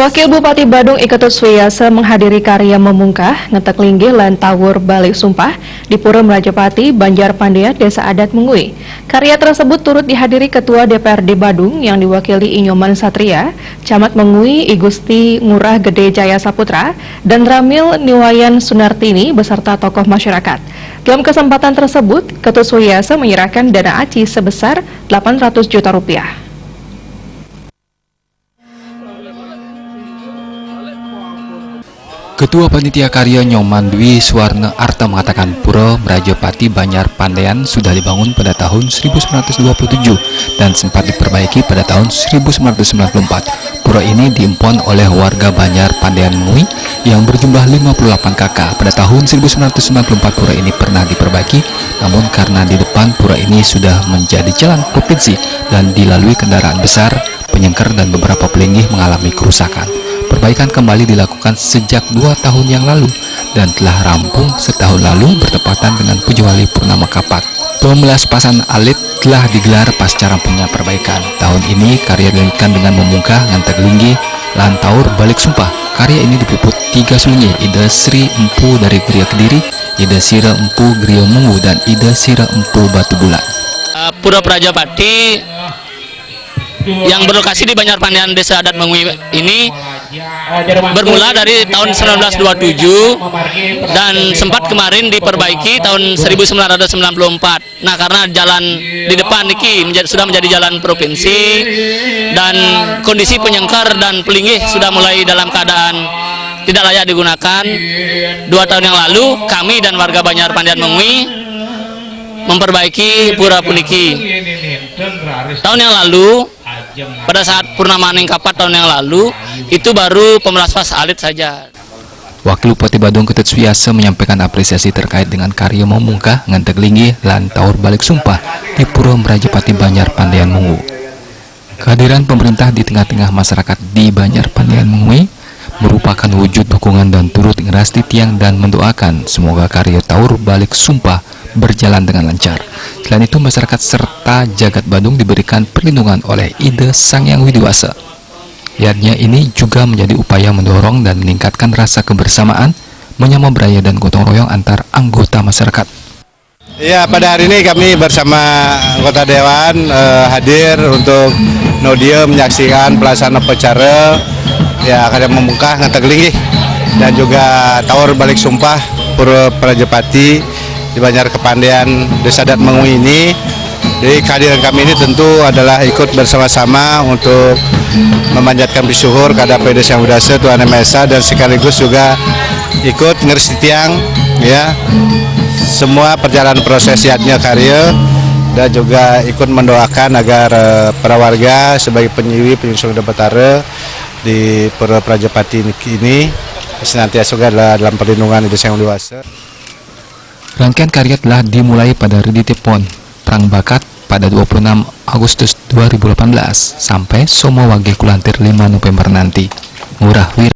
Wakil Bupati Badung Iketut Suyasa menghadiri karya memungkah ngetek linggih lan tawur balik sumpah di Pura Merajapati, Banjar Pandean, Desa Adat Mengui. Karya tersebut turut dihadiri Ketua DPRD Badung yang diwakili Inyoman Satria, Camat Mengui Igusti Ngurah Gede Jaya Saputra, dan Ramil Niwayan Sunartini beserta tokoh masyarakat. Dalam kesempatan tersebut, Ketut Suyasa menyerahkan dana ACI sebesar 800 juta rupiah. Ketua Panitia Karya Nyoman Dwi Suwarna Arta mengatakan Pura Merajapati Banjar Pandean sudah dibangun pada tahun 1927 dan sempat diperbaiki pada tahun 1994. Pura ini diempon oleh warga Banjar Pandean Mengui yang berjumlah 58 kakak. Pada tahun 1994 pura ini pernah diperbaiki, namun karena di depan pura ini sudah menjadi jalan provinsi dan dilalui kendaraan besar, penyengker dan beberapa pelinggih mengalami kerusakan. Perbaikan kembali dilakukan sejak 2 tahun yang lalu dan telah rampung setahun lalu bertepatan dengan Pujiwali Purnama Kapat. Pemelaspasan alit telah digelar pasca rampungnya perbaikan. Tahun ini karya dilanjutkan dengan memungkah ngantek linggih lan taur balik sumpah. Karya ini dipuput 3 sungai, Ida Sri Empu dari Gria Kediri, Ida Sira Empu Gria Mungu, dan Ida Sira Empu Batu Bulan. Pura Merajapati yang berlokasi di Banjar Pandean Desa Adat Mengui ini bermula dari tahun 1927 dan sempat kemarin diperbaiki tahun 1994. Nah, karena jalan di depan ini sudah menjadi jalan provinsi dan kondisi penyengkar dan pelinggih sudah mulai dalam keadaan tidak layak digunakan. 2 tahun yang lalu kami dan warga Banjar Pandean Mengui memperbaiki pura puniki. Tahun yang lalu, pada saat Purnama Kapat tahun yang lalu, itu baru pemelaspas alit saja. Wakil Bupati Badung Ketut Suyasa menyampaikan apresiasi terkait dengan karya memungkah ngantek linggih lan taur balik sumpah di Pura Merajapati Banjar Pandean Mengui. Kehadiran pemerintah di tengah-tengah masyarakat di Banjar Pandean Mengui merupakan wujud dukungan dan turut ngerasti tiang dan mendoakan semoga karya taur balik sumpah berjalan dengan lancar. Selain itu, masyarakat serta jagat Badung diberikan perlindungan oleh Ida Sang Yang Widiwasa. Ianya ini juga menjadi upaya mendorong dan meningkatkan rasa kebersamaan, menyama beraya dan gotong royong antar anggota masyarakat. Ya, pada hari ini kami bersama anggota Dewan hadir untuk nodio menyaksikan pelaksanaan upacara ya karya memungkah ngantek linggih dan juga taur balik sumpah Pura Merajapati di Banjar Pandean Desa Adat Mengui ini. Jadi kehadiran kami ini tentu adalah ikut bersama-sama untuk memanjatkan syukur kepada Desa Yang Widasa Tuhan Yang Maha Esa dan sekaligus juga ikut ngerti tiang ya semua perjalanan prosesiatnya karya dan juga ikut mendoakan agar para warga sebagai penyiwi penyusun Betara di Pura Merajapati ini senantiasa dalam perlindungan Desa Yang Widasa. Rangkaian karya telah dimulai pada Ridite Pon Perang Bakat pada 26 Agustus 2018 sampai Somo Wage Kulantir 5 November nanti. Ngurah Wir